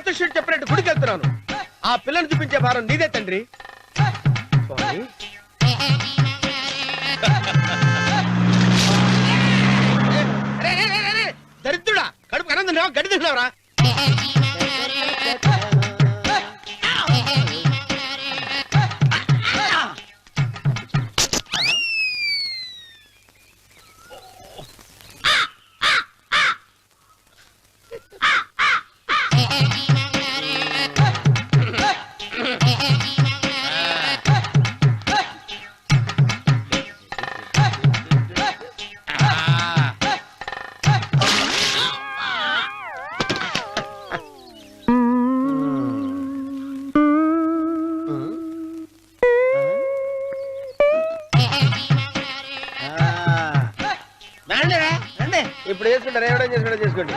జ్యోతిష్యుడు చెప్పినట్టు గుడికి వెళ్తున్నాను. ఆ పిల్లని చూపించే భారం నీదే తండ్రి. దరిద్రుడా, కడుపు అన్నం తిన్నావా, గడ్డి తిన్నావరా? ఇప్పుడు చేసుకుంటారు, ఏడో చేసుకుంటా చేసుకోండి.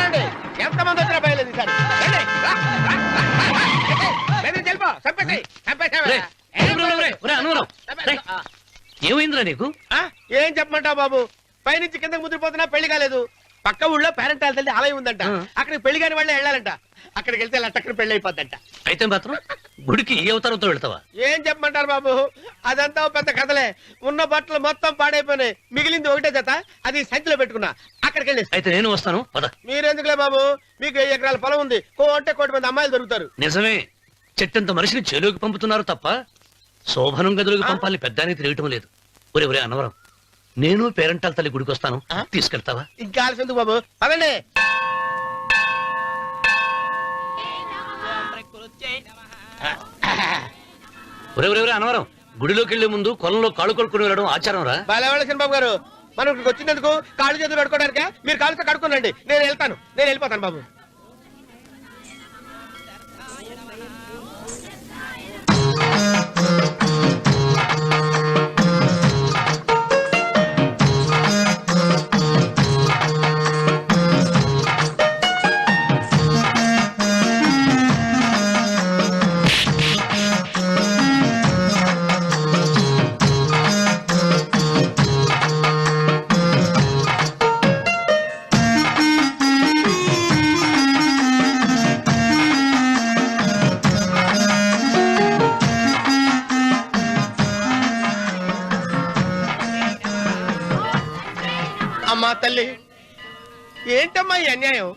రండి, ఎంతమంది వచ్చినా బయలేదు ఈసారి. ఏమైందిరా నీకు? ఏం చెప్పమంటావు బాబు, పైనుంచి కిందకి ముద్రపోతున్నా పెళ్లి కాలేదు. పక్క ఊళ్ళో పేరెంట్ తల్లి ఆలయం ఉందంట, అక్కడికి పెళ్లి కాని వాళ్ళే వెళ్ళాలంట. అక్కడికి వెళ్తే లట్టక్కడ పెళ్లి అయిపోద్దంట. అయితే మాత్రం గుడికి ఏ అవతారంతో వెళ్తావా? ఏం చెప్పమంటారు బాబు, అదంతా పెద్ద కథలే. ఉన్న బట్టలు మొత్తం పాడైపోయినాయి, మిగిలింది ఒకటే జత, అది సంచిలో పెట్టుకున్నా. అక్కడికి వెళ్ళి అయితే నేను వస్తాను. మీరెందుకులే బాబు, మీకు 10 ఎకరాల పొలం ఉంది, కోటి మంది అమ్మాయిలు దొరుకుతారు. నిజమే, చెట్టంత మనిషిని చేలోకి పంపుతున్నారు తప్ప శోభనం గదులకు పంపాలని పెద్దానికి తెలియటం లేదు. ఒరే ఒరే అన్నవరం, నేను పేరెంటాల తల్లి గుడికి వస్తాను, తీసుకెళ్తావా? ఇంకా ఆలస్యం ఎందుకు బాబు, పదండి. ఒరే ఒరే ఒరే అన్నవరం, గుడిలోకి వెళ్లే ముందు కొలంలో కాళ్ళు కొడుకుని వెళ్ళడం ఆచారం రా. బాలేవాళ్ళ బాబు గారు, మనం ఇక్కడికి వచ్చినందుకు కాళ్ళు చేతులు కడుక్కోవడానికే. మీరు కాళ్ళతో కడుక్కోనండి, నేను వెళ్ళిపోతాను బాబు. అమ్మా తల్లి, ఏంటమ్మా ఈ అన్యాయం?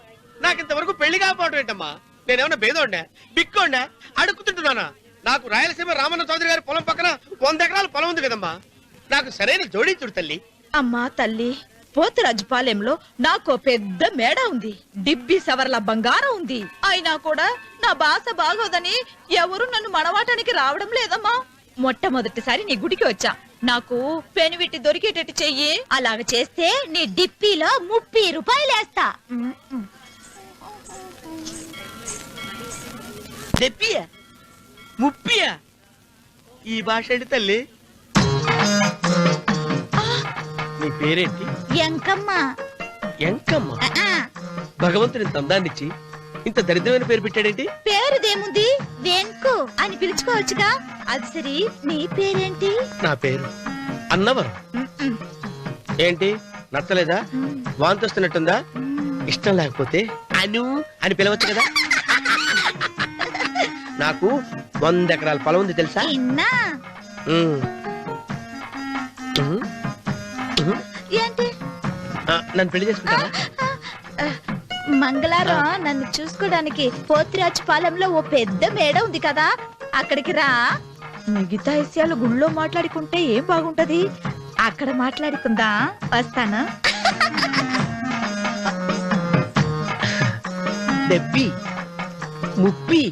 నాకు ఇంతవరకు పెళ్లి కాకపోవడం ఏంటమ్మా? నేనేమన్నా బేదోండా, బిక్కోండా, అడుగుతుంటున్నానా? నాకు రాయలసీమ రామన్న చౌదరి గారి పొలం పక్కన 100 ఎకరాల పొలం ఉంది కదమ్మా. నాకు సరైన జోడించుడు తల్లి. అమ్మా తల్లి, పోతురాజుపాలెంలో నాకు పెద్ద మేడ ఉంది, డిబ్బి సవర్ల బంగారం ఉంది. అయినా కూడా నా భాష బాగోదని ఎవరు నన్ను మనవాటానికి రావడం లేదమ్మా. మొట్టమొదటిసారి నీ గుడికి వచ్చా, నాకు పెనువిట్టి దొరికేటట్టు చెయ్యి. అలాగ చేస్తే నీ డిప్పిలో 30 రూపాయలు వేస్తా. డెప్పియా, 30? ఈ భాష ఏంటి తల్లి? నీ పేరేంటి? ఎంకమ్మ. ఎంకమ్మ? భగవంతుని ఇంత అందాన్నిచ్చి ఇంత దరిద్రమైన పేరు పెట్టాడేంటి? పేరుదేముంది, వెంకు అని పిలుచుకోవచ్చుగా. అది సరి, నీ పేరేంటి? నా పేరు అన్నవరం. ఏంటి నచ్చలేదా? వాంతి వస్తున్నట్టుందా? ఇష్టం లేకపోతే అను అని పిలవచ్చు కదా. నాకు 100 ఎకరాల పొలం ఉంది తెలుసా? ఏంటి? నన్ను పెళ్లి చేసుకుంటావా? మంగళవారం నన్ను చూసుకోవడానికి పోతురాజుపాలెంలో ఓ పెద్ద మేడ ఉంది కదా, అక్కడికి రా. మిగతా విషయాలు గుళ్ళో మాట్లాడుకుంటే ఏం బాగుంటది, అక్కడ మాట్లాడుకుందా. వస్తానా? డెబ్బి 30.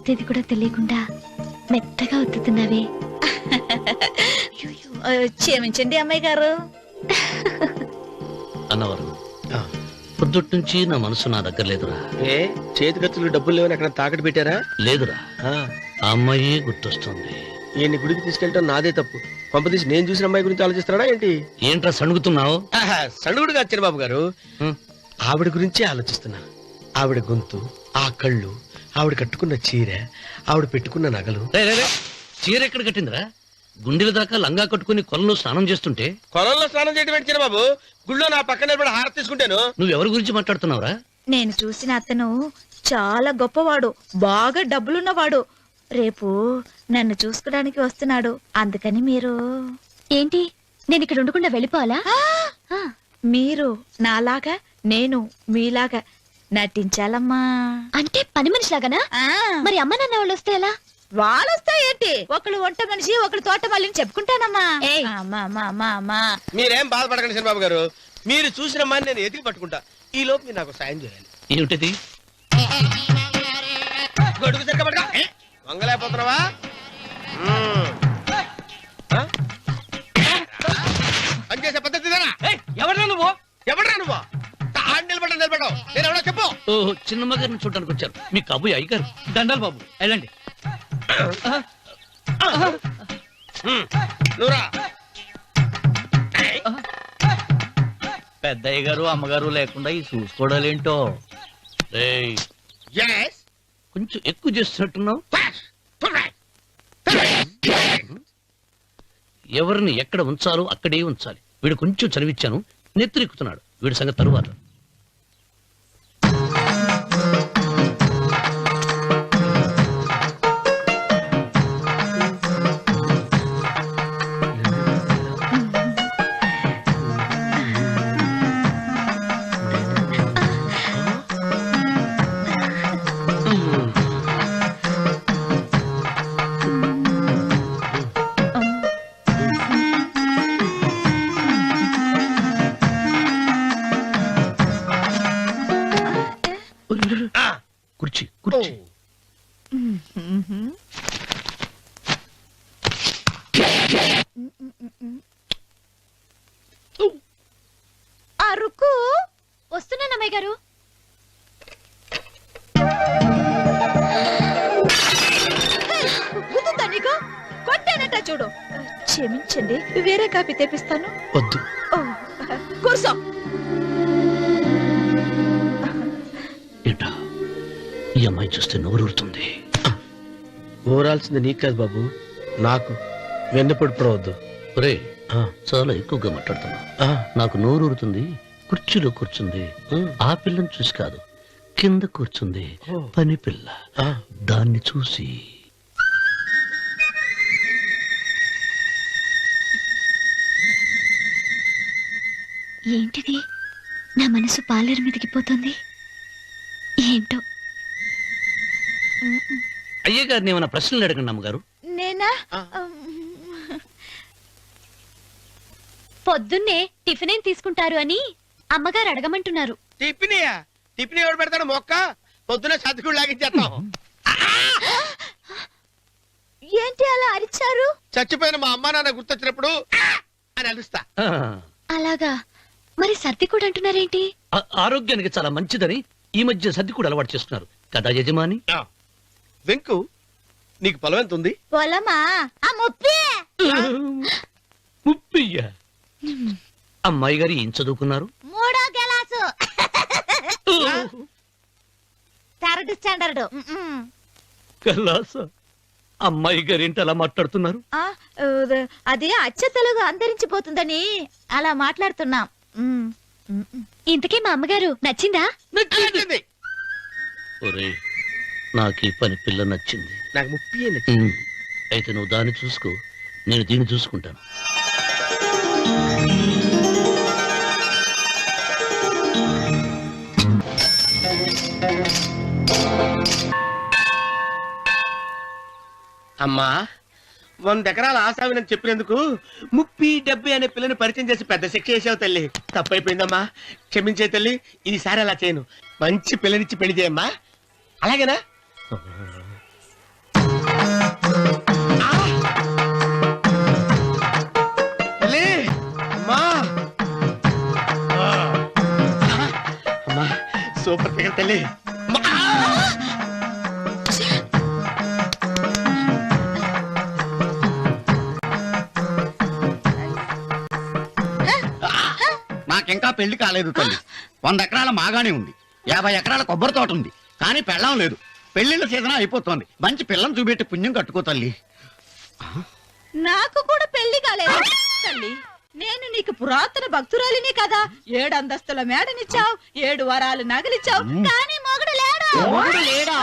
ఒత్తేది కూడా తెలియకుండా మెత్తగా ఒత్తుతున్నావే. క్షమించండి అమ్మాయి గారు. అన్నవరం పొద్దుటి నుంచి నా మనసు నా దగ్గర లేదురా. ఏ చేతి ఖర్చులు డబ్బులు లేవని అక్కడ తాకట్టు పెట్టారా? లేదురా, ఆ అమ్మాయి గుర్తొస్తుంది. ఈయన్ని గుడికి తీసుకెళ్ళటం నాదే తప్పు. పంపదీసి నేను చూసిన అమ్మాయి గురించి ఆలోచిస్తున్నాడా ఏంటి? ఏంట్రా సణుగుతున్నావు? సణుగుడుగా చిరబాబు గారు, ఆవిడ గురించి ఆలోచిస్తున్నా. ఆవిడ గొంతు, ఆ కళ్ళు, ఆవిడ కట్టుకున్న చీర, ఆవిడ పెట్టుకున్న నగలు. చీర ఎక్కడ కట్టిందిరా? గుండెల దాకా లంగా కట్టుకుని కొలంలో స్నానం చేస్తుంటే. కొలంలో స్నానం చేయడం ఏంటి చిరబాబు? గుళ్ళో నా పక్కన నిలబడి హారతి తీసుకుంటాను. నువ్వెవరి గురించి మాట్లాడుతున్నావురా? నేను చూసిన అతను చాలా గొప్పవాడు, బాగా డబ్బులున్నవాడు. రేపు నన్ను చూసుకోడానికి వస్తున్నాడు. అందుకని మీరు ఏంటి, నేను ఇక్కడ ఉండకుండా వెళ్ళిపోవాలా? మీరు నాలాగా, నేను మీలాగా నటించాలమ్మా. అంటే పని మనిషిలాగానా? మరి అమ్మ నాన్న వాళ్ళు వస్తే ఎలా? వాళ్ళొస్తా ఏంటి, ఒకళ్ళు వంట మనిషి, ఒకళ్ళు తోట మళ్ళీ చెప్పుకుంటానమ్మా. మీరేం బాధపడకండి చంద్రబాబు గారు. మీరు చూసిన అమ్మాయిని నేను ఎతికి పట్టుకుంటా. ఈ లోపు మీరు నాకు సాయం చేయాలి. ఏమిటిది? గొడుగు సరిగ్గా పట్టుకో. వంగలేకపోతున్నావా? పనిచేసే పద్ధతి ఎవరా నువ్వు? ఎవడరా నువ్వు? నిలబడ్డావు. నేను ఎవడో చెప్పు. ఓహో, చిన్నమ్మ గారిని చూడడానికి వచ్చారు. మీ కబుయ్య అయ్యగారు. దండాలు బాబు, వెళ్ళండి. నువ్వురా. పెద్దయ్య గారు అమ్మగారు లేకుండా ఈ చూసుకోవడాలేంటో. కొంచెం ఎక్కువ చేస్తున్నట్టున్నావు. ఎవరిని ఎక్కడ ఉంచాలో అక్కడే ఉంచాలి. వీడు కొంచెం చదివిచ్చాను, నెత్తిరెక్కుతున్నాడు. వీడి సంగతి తరువాత. కుర్చీ కుర్చీ. అరుకు వస్తున్నాను అమ్మాయి గారు. నీకు కొట్టానట చూడు. క్షమించండి, వేరే కాపీ తెప్పిస్తాను. వద్దు. కూర్చో. ఏంటా, ఈ అమ్మాయి చూస్తే నోరూరుతుంది. ఊరాల్సింది నీకు కాదు బాబు, నాకు. వెన్నపడి పడవద్దు. ఒరే, చాలా ఎక్కువగా మాట్లాడుతున్నా. నాకు నోరూరుతుంది. కుర్చీలో కూర్చుంది. ఆ పిల్లని చూసి కాదు, కింద కూర్చుంది పని పిల్ల. దాన్ని చూసి. ఏంటిది, నా మనసు పాలేరు మీదకి పోతుంది. ఏంటో. అయ్యగారిని ఏమైనా ప్రశ్నలు అడగండి అమ్మగారు. నేనా? పొద్దున్నే టిఫిన్ ఏం తీసుకుంటారు అని అమ్మగారు అడగమంటున్నారు. టిఫినియా? టిఫిన్ ఎవడు పెడతాడు మొక్క? పొద్దునే సర్దుకుడు లాగించేస్తాం. ఏంటి అలా అరిచారు? చచ్చిపోయిన మా అమ్మా నాన్న గుర్తొచ్చినప్పుడు అని అలుస్తా. అలాగా? మరి సర్ది కూడా అంటున్నారేంటి? ఆరోగ్యానికి చాలా మంచిదని ఈ మధ్య సర్ది కూడా అలవాటు చేస్తున్నారు కదా యజమాని. వెంకు, నీకు పొలం ఎంత ఉంది? పొలమా? ముప్పయ్య. అమ్మాయి గారు ఏం చదువుకున్నారు? 3వ క్లాసు, 3rd స్టాండర్డ్. కలాస. అమ్మాయి గారు ఏంటి అలా మాట్లాడుతున్నారు? అది అచ్చ తెలుగు అంతరించిపోతుందని అలా మాట్లాడుతున్నాం. ఇంతకీ మా అమ్మగారు నచ్చిందా? నచ్చింది. ఒరే, నాకు ఈ పని పిల్ల నచ్చింది. నాకు 30 నచ్చింది. అయితే నువ్వు దాన్ని చూసుకో, నేను దీన్ని చూసుకుంటాను. అమ్మా, 100 ఎకరాల ఆసావినని చెప్పినందుకు 30-70 అనే పిల్లని పరిచయం చేసి పెద్ద శిక్ష చేసావు తల్లి. తప్పైపోయిందమ్మా, క్షమించే తల్లి. ఈసారి అలా చేయను. మంచి పిల్లనిచ్చి పెళ్లి చేయమ్మా. అలాగేనా? తల్లి నాకింకా పెళ్లి కాలేదు తల్లి. 100 ఎకరాల మాగానే ఉంది, 50 ఎకరాల కొబ్బరి తోట ఉంది, కానీ పెళ్ళం లేదు. పెళ్లిళ్ళ సీజన్ అయిపోతోంది. మంచి పిల్లని చూపెట్టి పుణ్యం కట్టుకో తల్లి. నాకు కూడా పెళ్లి కాలేదు తల్లి. నేను నీకు పురాతన భక్తురాలిని కదా. 7 అంతస్తుల మేడనిచ్చావు, 7 వరాలు నగలిచ్చావు, కానీ మొగుడు లేడు. మొగుడు లేడా?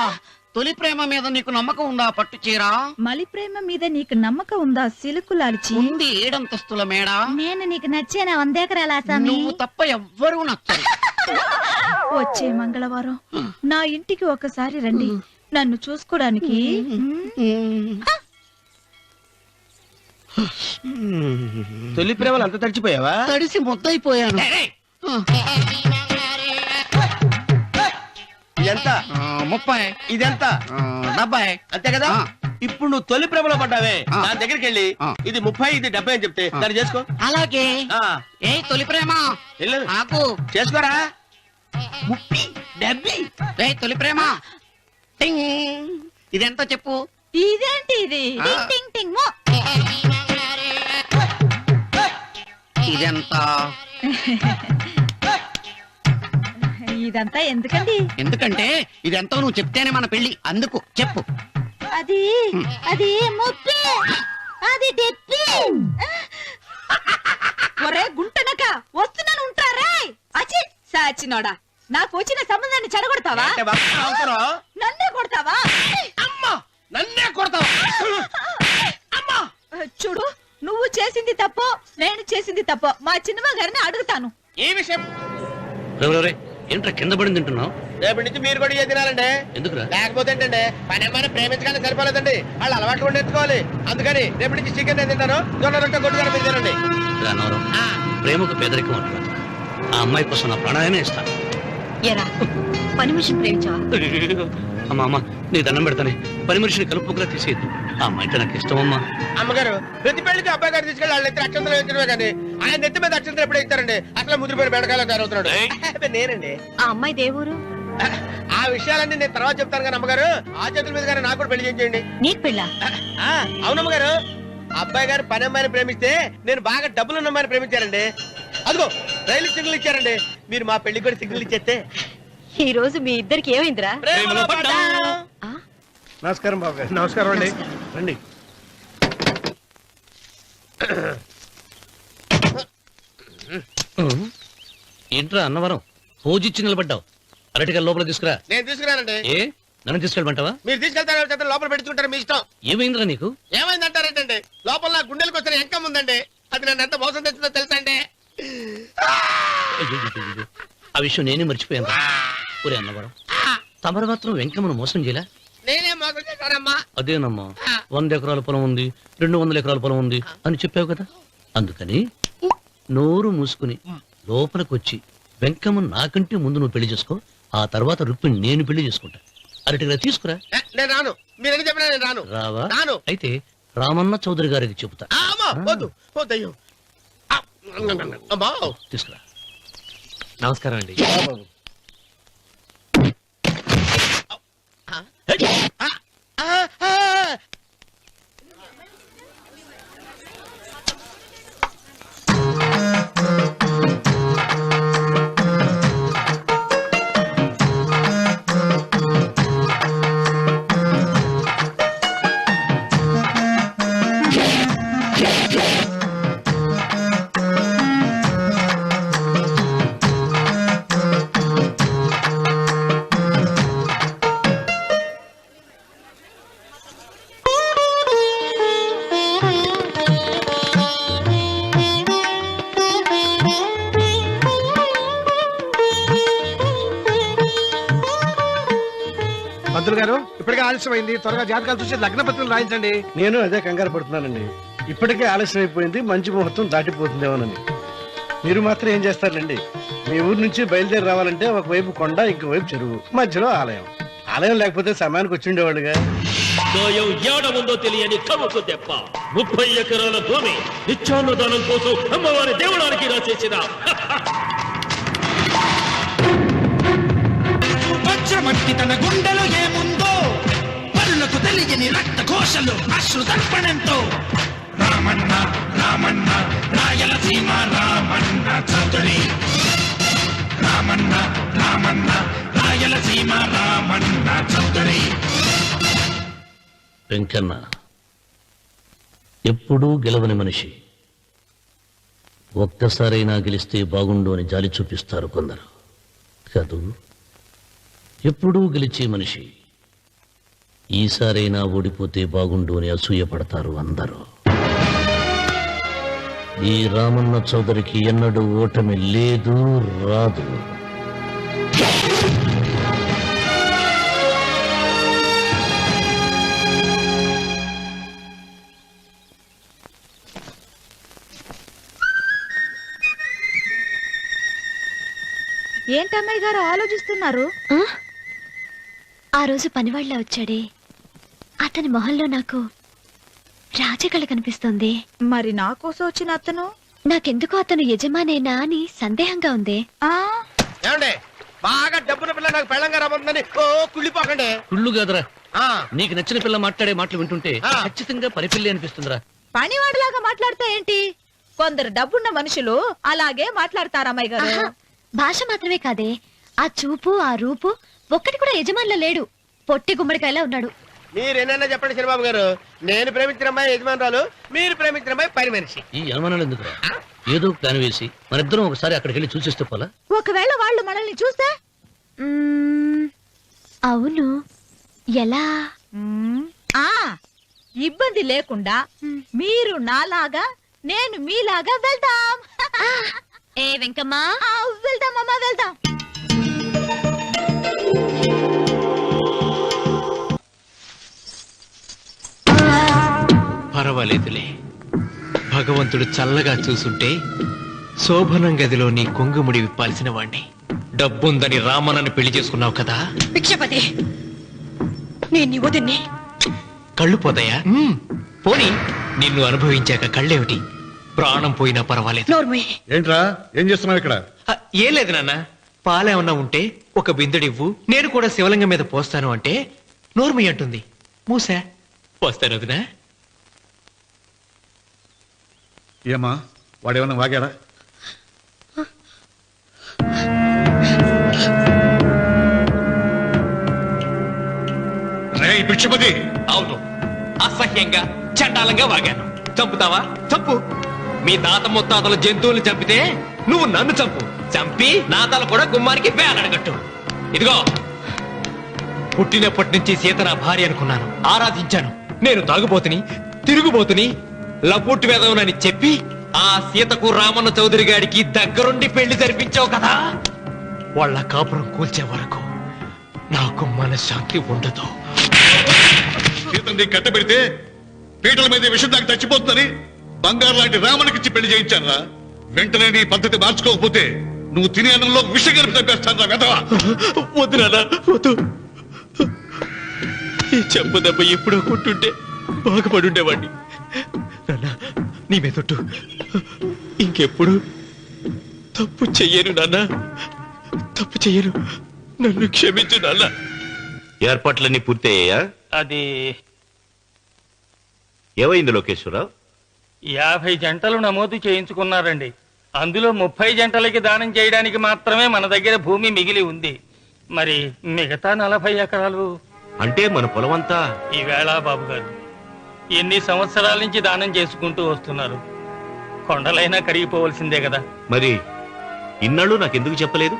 తొలి ప్రేమ మీద నీకు నమ్మకం ఉందా? పట్టు చీరా మలి ప్రేమ మీద నీకు నమ్మకం ఉందా? సిలుకులాల్చి ఉంది. 7 అంతస్తుల మేడ. నేను నీకు నచ్చేనా 100 ఎకరాల ఆసామి? నువ్వు తప్ప ఎవ్వరూ నచ్చరు. వచ్చే మంగళవారం నా ఇంటికి ఒకసారి రండి, నన్ను చూసుకోడానికి. తొలి ప్రేమలు అంత తడిచిపోయావా? తడిసి ముద్దయిపోయాను. ఎంత? 30. ఇదెంత? 70. అంతే కదా. ఇప్పుడు నువ్వు తొలి ప్రేమలో పడ్డావే, దాని దగ్గరికి వెళ్ళి ఇది 30 ఇది 70 అని చెప్తే దాన్ని చేసుకో. అలాగే. ఏ తొలి ప్రేమ వెళ్ళు ఆకు చేసుకోరా. 30 70. రే తొలి ప్రేమ టింగ్. ఇదెంత చెప్పు? ఇదేంటి ఇది? టింగ్ టింగ్ టింగ్ మో. ఇదెంత? ఇదంతా ఎందుకండి? ఎందుకంటే ఇదెంతో నువ్వు చెప్తేనే మన పెళ్లి. అందుకు చెప్పు. అది అది ముప్పి, అది డెప్పి. ఒరే గుంటనక వస్తున్నాను, ఉంటారే. అచి సాచినోడా, నాకు వచ్చిన సంబంధాన్ని చెడగొడతావా? అంటే బాగా అవసరం. నన్నే కొడతావా? అమ్మా నన్నే కొడతావా? అమ్మా చూడు, నువ్వు చేసింది తప్పో నేను చేసింది తప్పో మా చిన్నమ్మ గారిని అడుగుతాను. ఈ విషయం ఏంట్రా కింద పడింది తింటున్నావు? రేపటి నుంచి మీరు కూడా ఇదే తినాలండి. ఎందుకురా? లేకపోతే ఏంటంటే పని అమ్మాయిని ప్రేమించగానే సరిపోలేదండి, వాళ్ళు అలవాట్లు కూడా నేర్చుకోవాలి. అందుకని రేపటి నుంచి చికెన్ నేను తింటాను, జొన్న రొట్టె కొట్టుగా మీరు తినండి. రానవరం, ప్రేమకు పేదరికం అంటారు. ఆ అమ్మాయి కోసం నా ప్రాణాయనే ఇస్తాను. ఎరా పని మనిషిని ప్రేమించావా? అమ్మా అమ్మ, నీ దండం పెడతానే, పని మనిషిని కలుపుకులా తీసేయద్దు. ఆ అమ్మాయి అంటే నాకు ఇష్టం అమ్మా. అమ్మగారు ప్రతి పెళ్లికి అబ్బాయి గారు తీసుకెళ్ళి వాళ్ళ ఎత్తి అక్షంతలు వేయించడమే కానీ ఆయన నెత్తి మీద అక్షంతలు ఎప్పుడు ఇస్తారండి? అసలు ముద్రపోయిన బెడకాయలు తయారవుతున్నాడు. నేనండి. ఆ అమ్మాయి దేవురు. ఆ విషయాలన్నీ నేను తర్వాత చెప్తాను కానీ అమ్మగారు, ఆ చేతుల మీద కానీ నాకు కూడా పెళ్లి చేయండి. నీకు పెళ్ళా? అవునమ్మగారు, అబ్బాయి గారు పని అమ్మాయిని ప్రేమిస్తే నేను బాగా డబ్బులు ఉన్న అమ్మాయిని ప్రేమించారండి. అదిగో రైలు సిగ్నల్ ఇచ్చారండి. మీరు మా పెళ్లికి కూడా సిగ్నల్ ఇచ్చేస్తే ఈ రోజు మీ ఇద్దరికి ఏమైందిరా? నమస్కారం బాబు గారు. నమస్కారం అండి. రండి. ఏంట్రా అన్నవరం, పూజిచ్చి నిలబడ్డావు? అరటిగా లోపల తీసుకురా. నేను తీసుకురానండి. ఏ నన్ను తీసుకెళ్ళమంటావా? మీరు తీసుకెళ్తారు, లోపల పెట్టుకుంటారు, మీ ఇష్టం. ఏమైందిరా నీకు? ఏమైందంటారేంటండి? లోపల నా గుండెలకు వచ్చిన ఎంకం ఉందండి, అది నన్ను ఎంత మోసం తెచ్చిందో తెలుసా అండి? అయ్యో, ఆ విషయం నేనే మర్చిపోయాను. ఒరే అన్నవరం, తమరు మాత్రం వెంకమ్మను మోసం చేయలే? నేనే మోసం చేశానమ్మా. అదేనమ్మా, 100 ఎకరాల పొలం ఉంది, 200 ఎకరాల పొలం ఉంది అని చెప్పావు కదా. అందుకని నోరు మూసుకుని లోపలికి వచ్చి వెంకమ్మ నాకంటే ముందు నువ్వు పెళ్లి చేసుకో, ఆ తర్వాత రుక్మిణి నేను పెళ్లి చేసుకుంటా. అరటిగా తీసుకురా. నేను రాను. మీరు ఎన్ని చెప్పినా నేను రాను. రావా? రాను. అయితే రామన్న చౌదరి గారికి చెబుతా. వద్దు వద్దయ్యో. అమ్మా తీసుకురా. నమస్కారం అండి. పంతులు గారు, ఇప్పటికే ఆలస్యమైంది, త్వరగా జాతకాలు చూసి లగ్న పత్రికలు రాయించండి. నేను అదే కంగారు పడుతున్నానండి. ఇప్పటికే ఆలస్యం అయిపోయింది, మంచి ముహూర్తం దాటిపోతుందేమోనని. మీరు మాత్రం ఏం చేస్తారండి? మీ ఊరు నుంచి బయలుదేరి రావాలంటే ఒకవైపు కొండ, ఇంకోవైపు చెరువు, మధ్యలో ఆలయం. ఆలయం లేకపోతే సమయానికి వచ్చి ఉండేవాడుగా. దోయం ఏడముందో తెలియని కవుకు దెబ్బ. 30 ఎకరాల భూమి నిత్యాన్నదానం కోసం అమ్మవారి దేవుడానికి రాసేసిన మట్టి తన గుండెలో ఏముందో పరులకు తెలియని రక్త ఘోషలు అశ్రు తర్పణంతో రామన్న రామన్న రాయలసీమ రామన్న చౌదరి రామన్న రామన్న రాయలసీమ రామన్న చౌదరి. వెంకన్న ఎప్పుడూ గెలవని మనిషి. ఒక్కసారైనా గెలిస్తే బాగుండు అని జాలి చూపిస్తారు కొందరు. కాదు, ఎప్పుడూ గెలిచే మనిషి. ఈసారైనా ఓడిపోతే బాగుండు అని అసూయపడతారు అందరూ. ఈ రామన్న చౌదరికి ఎన్నడూ ఓటమి లేదు, రాదు. ఏంటమ్మాయి గారు ఆలోచిస్తున్నారు? ఆ రోజు పనివాళ్ళ వచ్చాడే, అతని మొహంలో నాకు రాజకళ కనిపిస్తోంది. మరి నా కోసం వచ్చిన అతను? నాకెందుకో అతను యజమానేనా అని సందేహంగా ఉంది. ఏమండి, బాగా డబ్బున పిల్ల నాకు పెళ్ళంగా రాబోతుందని ఓ కుళ్ళిపోకండి. కుళ్ళు కాదురా, నీకు నచ్చిన పిల్ల మాట్లాడే మాటలు వింటుంటే ఖచ్చితంగా పనిపిల్లి అనిపిస్తుందిరా. పనివాడిలాగా మాట్లాడితే ఏంటి? కొందరు డబ్బున్న మనుషులు అలాగే మాట్లాడతారమ్మాయి గారు. భాష మాత్రమే కాదే, ఆ చూపు ఆ రూపు ఒక్కటి కూడా యజమానిలో లేడు. పొట్టి గుమ్మడికాయలా ఉన్నాడు. మీరేనన్నా చెప్పండి శనిబాబు గారు, నేను ప్రేమించిన అమ్మాయి యజమానురాలు, మీరు ప్రేమించిన అమ్మాయి పని మనిషి. ఈ అనుమానాలు ఎందుకు? ఏదో ప్లాన్ వేసి మనిద్దరం ఒకసారి అక్కడికి వెళ్ళి చూసేస్తే పోలా? ఒకవేళ వాళ్ళు మనల్ని చూస్తే? అవును, ఎలా? ఇబ్బంది లేకుండా మీరు నాలాగా నేను మీలాగా వెళ్దాం. ఏ వెంకమ్మా, వెళ్దాం అమ్మా, వెళ్దాం. పర్వాలేదులే, భగవంతుడు చల్లగా చూసుంటే శోభనం గదిలో నీ కొంగుముడి విప్పాల్సిన వాణ్ణి. డబ్బుందని రామన్నని పెళ్లి చేసుకున్నావు కదా. భిక్షపతి, నేను వదిన్ని. కళ్ళు పోతాయా? పోనీ, నిన్ను అనుభవించాక కళ్ళేమిటి? ప్రాణం పోయినా పర్వాలేదు. ఏంట్రా, ఏం చేస్తున్నావు ఇక్కడ? ఏం లేదు నాన్న, పాలేమన్నా ఉంటే ఒక బిందుడివ్వు, నేను కూడా శివలింగం మీద పోస్తాను అంటే నోర్మి అంటుంది. మూసా పోస్తాను వదినా. ఏమా, వాడేమన్నా వాగాడా? భిక్షపతి, అవును, అసహ్యంగా చండాలంగా వాగాను. చంపుతావా? చంపు. మీ తాత ముత్తాతల జంతువులు చంపితే నువ్వు నన్ను చంపు. చంపి నా తల కూడా గుమ్మానికి వేలాడగట్టు. ఇదిగో, పుట్టినప్పటి నుంచి సీత నా భార్య అనుకున్నాను, ఆరాధించాను. నేను తాగుబోతుని, తిరుగుబోతుని, లపుట్టు వేదవునని చెప్పి ఆ సీతకు రామన్న చౌదరి గారికి దగ్గరుండి పెళ్లి జరిపించావు కదా. వాళ్ళ కాపురం కూల్చే వరకు నాకు మనశ్శాంతి ఉండదు. సీతని కట్టబెడితే పీటల మీద విషయం దాకా చచ్చిపోతుందని బంగారు లాంటి రామనికిచ్చి పెళ్లి చేయించారా? వెంటనే నీ పద్ధతి మార్చుకోకపోతే నువ్వు తినే అన్నంలో విషం కలిపి తప్పేస్తాను వెధవా. వద్దు నాన్న, వద్దు. ఈ చెప్పు దెబ్బ ఎప్పుడో కొట్టుంటే బాగుపడి ఉండేవాడిని. నాన్న, నీ మీదొట్టు, ఇంకెప్పుడు తప్పు చెయ్యను నాన్న, తప్పు చెయ్యను. నన్ను క్షమించు నాన్న. ఏర్పాట్లన్నీ పూర్తయ్యాయా? అది ఏమైంది లోకేశ్వరరావు? 50 జంటలు నమోదు చేయించుకున్నారండి. అందులో 30 జంటలకి దానం చేయడానికి మాత్రమే మన దగ్గర భూమి మిగిలి ఉంది. మరి మిగతా 40 ఎకరాలు అంటే మన పొలమంతా? ఈవేళ బాబు గారు, ఎన్ని సంవత్సరాల నుంచి దానం చేసుకుంటూ వస్తున్నారు. కొండలైనా కరిగిపోవలసిందే కదా. మరి ఇన్నాళ్ళు నాకెందుకు చెప్పలేదు?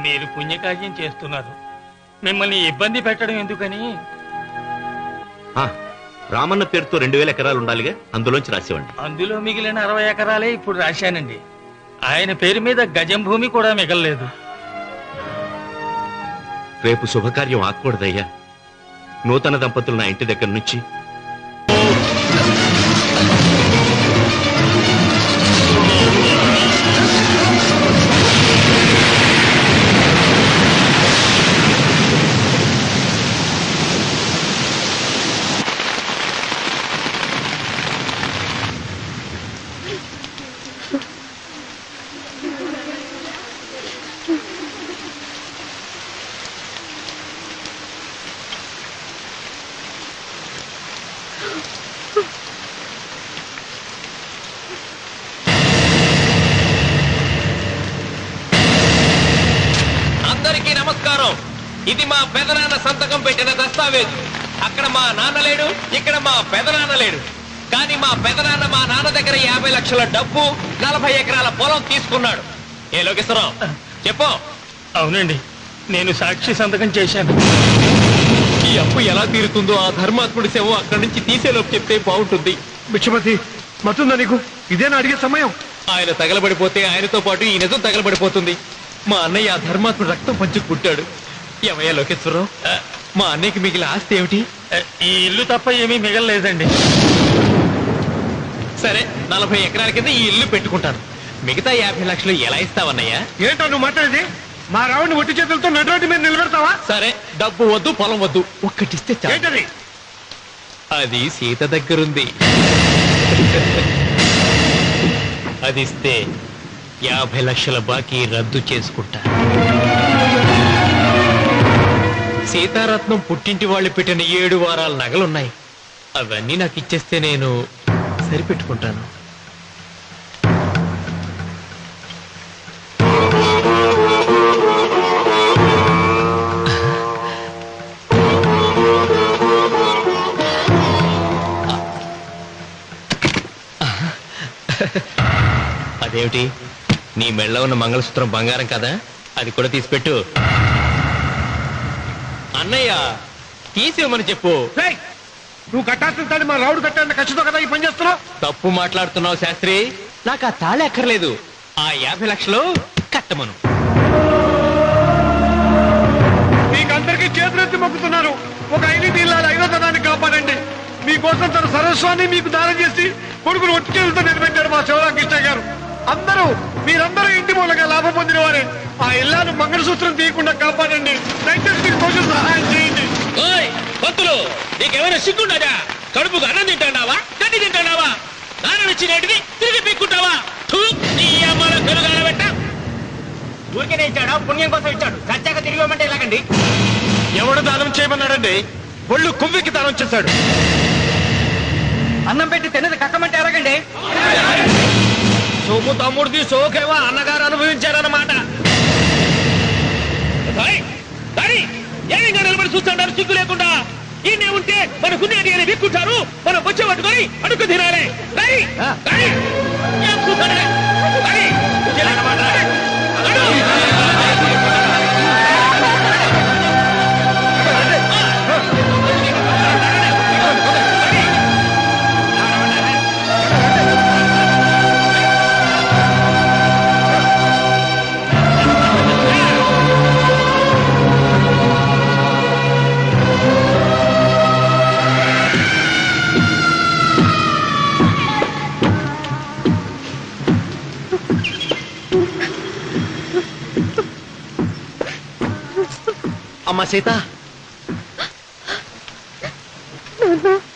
మీరు పుణ్యకార్యం చేస్తున్నారు, మిమ్మల్ని ఇబ్బంది పెట్టడం ఎందుకని. రామన్న పేరుతో 2000 ఎకరాలు ఉండాలిగా, అందులోంచి రాసేవండి. అందులో మిగిలిన 60 ఎకరాలే ఇప్పుడు రాశానండి. ఆయన పేరు మీద గజం భూమి కూడా మిగలలేదు. రేపు శుభకార్యం ఆకూడదయ్యా. నూతన దంపతులు నా ఇంటి దగ్గర నుంచి అందరికీ నమస్కారం. ఇది మా పెదనాన్న సంతకం పెట్టిన దస్తావేజు. అక్కడ మా నాన్న లేడు, ఇక్కడ మా పెదనాన్న లేడు. కానీ మా పెదనాన్న మా నాన్న దగ్గర 50 లక్షల డబ్బు 40 ఎకరాల పొలం తీసుకున్నాడు. ఏ లోకేశ్వరరావు చెప్పు. అవునండి, నేను సాక్షి సంతకం చేశాను. ఈ అప్పు ఎలా తీరుతుందో ఆ ధర్మాత్ముడి శవం అక్కడి నుంచి తీసేలోపు చెప్తే బాగుంటుంది. బిక్షపతి మతుందా నీకు? ఇదేనా అడిగే సమయం? ఆయన తగలబడిపోతే ఆయనతో పాటు ఈ నిజం తగలబడిపోతుంది. మా అన్నయ్య ఆ ధర్మాత్ముడు రక్తం పంచుకు పుట్టాడు. ఏమయ్యా లోకేశ్వరరావు, మా అన్నయ్యకి మిగిలిన ఆస్తి ఏమిటి? ఈ ఇల్లు తప్ప ఏమీ మిగలలేదండి. సరే, 40 ఎకరాల కింద ఈ ఇల్లు పెట్టుకుంటాను. మిగతా 50 లక్షలు ఎలా ఇస్తావన్నయ్యా? ఏంటో నువ్వు మాట్లాడేది? మా రావుని ఒట్టి చేతులతో నటువంటి మీద నిలబెడతావా? సరే, డబ్బు వద్దు, పొలం వద్దు, ఒక్కటిస్తే చాలు. ఏంటది? అది సీత దగ్గరుంది. అది ఇస్తే 50 లక్షల బాకీ రద్దు చేసుకుంటా. సీతారత్నం పుట్టింటి వాళ్ళు పెట్టిన 7 వారాల నగలున్నాయి. అవన్నీ నాకు ఇచ్చేస్తే నేను సరిపెట్టుకుంటాను. అదేమిటి, నీ మెళ్ళ ఉన్న మంగళసూత్రం బంగారం కదా, అది కూడా తీసిపెట్టు. అన్నయ్య తీసేమని చెప్పు. నువ్వు కట్టాల్సిన మా రావుడు కట్టాలని ఖచ్చితంగా కదా ఈ పని చేస్తున్నావు. తప్పు మాట్లాడుతున్నావు శాస్త్రి. నాకు ఆ తాళి అక్కర్లేదు, ఆ 50 లక్షలు కట్టమను. మీకందరికీ చేతులెత్తి మొక్కుతున్నారు. ఒక ఐదు ఇళ్ళ 5వ తనాన్ని కాపాడండి. మీకోసం తన సరస్వాన్ని మీకు దానం చేసి కొడుకును ఒట్టి చేతులతో నిలబెట్టారు మా శివరామకృష్ణ గారు. మీరందరూ ఇంటి మూలంగా లాభం పొందిన వారే. ఆ ఇల్లాను మంగళసూత్రం తీయకుండా కాపాడండి. దయచేసి మీరు కొంచెం సహాయం చేయండి. భక్తులు, నీకేమైనా సిగ్గుండదా? కడుపుకు అన్నం తింటాడావా, గడ్డి తింటాడావా? దానం ఇచ్చినటివి తిరిగి పీక్కుంటావా? ఊరికే ఇచ్చాడా? పుణ్యం కోసం ఇచ్చాడు. చచ్చాక తిరిగి ఇవ్వమంటే ఎలాగండి? ఎవడు దానం చేయమన్నాడండి? ఒళ్ళు కొవ్వికి దానం చేశాడు. అన్నం పెట్టి తిన్నది కక్కమంటే ఎలాగండి? సోము తమ్ముడిది సోకేవా అన్నగారు అనుభవించారన్నమాట. ఏమిగా నిలబడి చూస్తుంటారు సిగ్గు లేకుండా? ఈయనే ఉంటే మన గుండె అని విక్కుంటారు. మనం వచ్చే పట్టుకొని అడుగు తినాలి. అమ్మ సీత,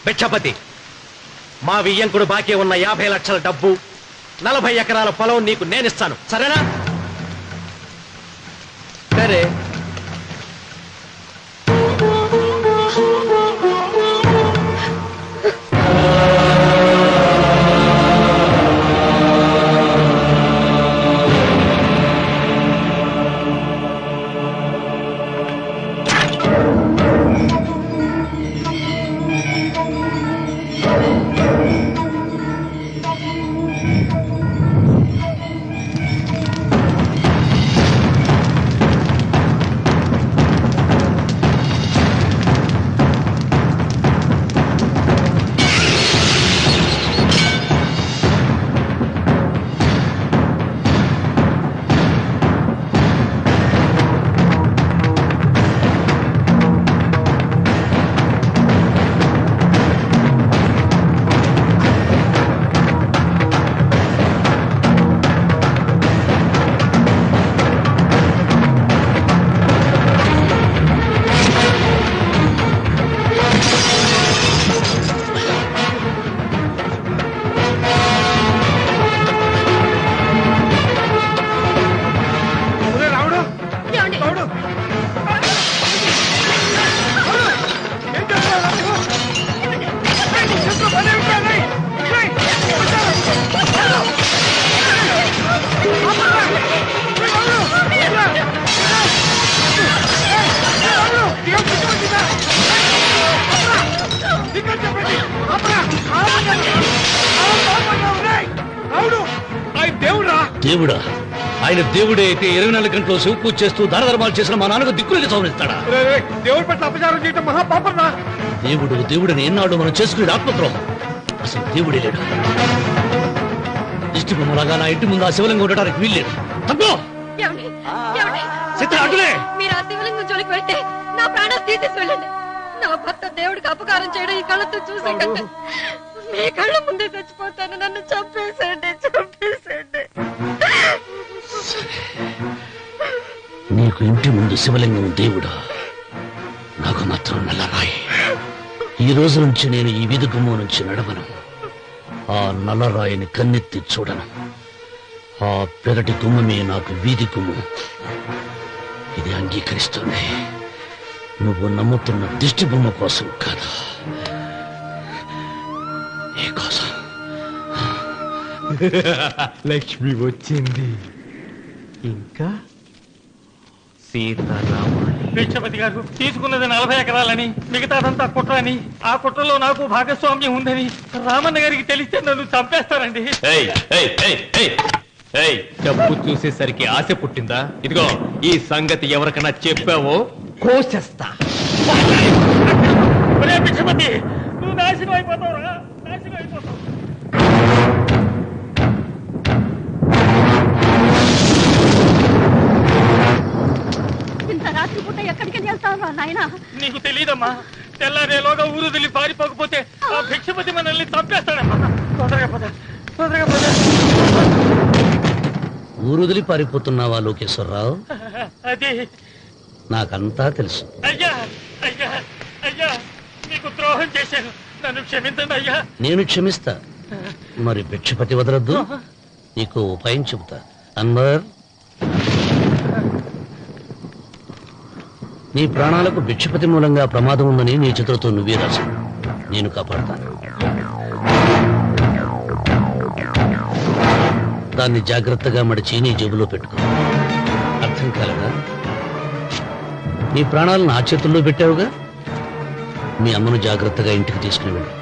భిక్షపతి, మా వియ్యంకుడు బాకీ ఉన్న 50 లక్షల డబ్బు 40 ఎకరాల పొలం నీకు నేనిస్తాను, సరేనా? సరే. దేవుడా? ఆయన దేవుడే అయితే 24 గంటలు శివ పూజ చేస్తూ దానధర్మాలు చేసిన మా నాన్నకు దిక్కులకి సౌరిస్తాడా? దేవుడి పట్ల అపచారం చేయటం మహాపాపం రా. దేవుడిని ఎన్నాడు మనం చేసుకునే ఆత్మద్రోహం. అసలు దేవుడే లేడు. దిష్టి బొమ్మలాగా నా ఇంటి ముందు ఆ శివలింగం ఉండటానికి వీల్లేదు. తప్పో మీరు ఆ శివలింగం జోలికి వెళ్తే నా ప్రాణాలు తీసేసి వెళ్ళండి. నా భర్త దేవుడికి అపకారం చేయడం ఈ కళ్ళతో చూసే కంటే మీ కళ్ళ ముందే చచ్చిపోతాను. నన్ను చంపేసేయండి. నీకు ఇంటి ముందు శివలింగం దేవుడా, నాకు మాత్రం నల్లరాయి. ఈ రోజు నుంచి నేను ఈ వీధి గుమ్మం నుంచి నడవను. ఆ నల్లరాయిని కన్నెత్తి చూడను. ఆ పెరటి గుమ్మమే నాకు వీధి గుమ్మం. ఇది అంగీకరిస్తుంది. నువ్వు నమ్ముతున్న దిష్టి బొమ్మ కోసం కాదు, నీ కోసం. లక్ష్మి వచ్చింది. ఇంకా సీతారాముడు. భిక్షపతి గారు తీసుకున్నది 40 ఎకరాలని, మిగతాదంతా కుట్ర అని, ఆ కుట్రలో నాకు భాగస్వామ్యం ఉందని రామన్న గారికి తెలిస్తే నన్ను చంపేస్తారండి. డబ్బు చూసేసరికి ఆశ పుట్టిందా? ఇదిగో ఈ సంగతి ఎవరికైనా చెప్పావో కోసేస్తా. భిక్షపతి, నువ్వు నాశనం అయిపోతావురా, నాశనం అయిపోతావు. ఇంత రాత్రి పూట ఎక్కడికి వెళ్తావు నాయనా? నీకు తెలియదమ్మా, తెల్లారేలోగా ఊరు వదిలి పారిపోకపోతే ఆ భిక్షపతి మనల్ని చంపేస్తాడమ్మా. తొందరగా పద. ఊరుదిలి పారిపోతున్నావా లోకేశ్వరరావు? అది నాకంతా తెలుసు. అయ్యా అయ్యా అయ్యా, నీకు ద్రోహం చేశాను, నన్ను క్షమించండి అయ్యా. నేను క్షమిస్తా. మరి భిక్షపతి వదలొద్దు. నీకు ఉపాయం చెబుతా. అన్వర్, నీ ప్రాణాలకు భిక్షపతి మూలంగా ప్రమాదం ఉందని నీ చేతులతో నువ్వే రాసు. నేను కాపాడతాను. దాన్ని జాగ్రత్తగా మడిచి నీ జేబులో పెట్టుకో. అర్థం కాలేదా? నీ ప్రాణాలను నా చేతుల్లో పెట్టావుగా. మీ అమ్మను జాగ్రత్తగా ఇంటికి తీసుకుని వెళ్ళు.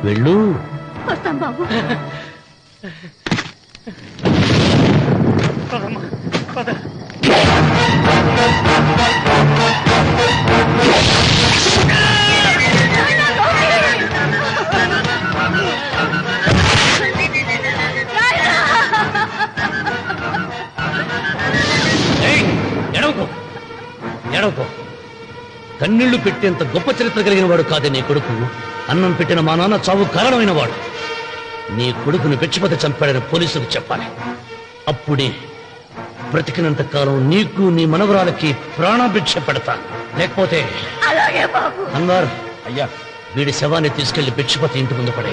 వెళ్ళు. వస్తాం బాబు. ఎడవకో. కన్నీళ్లు పెట్టేంత గొప్ప చరిత్ర కలిగిన వాడు కాదే నీ కొడుకు. అన్నం పెట్టిన మా నాన్న చావు కారణమైన వాడు. నీ కొడుకుని భిక్షపతి చంపాడని పోలీసులకు చెప్పాలి. అప్పుడే బ్రతికినంత కాలం నీకు నీ మనవరాలకి ప్రాణభిక్ష పెడతాను. లేకపోతే అన్వర్, అయ్యా, వీడి శవాన్ని తీసుకెళ్లి భిక్షపతి ఇంటి ముందు పడే.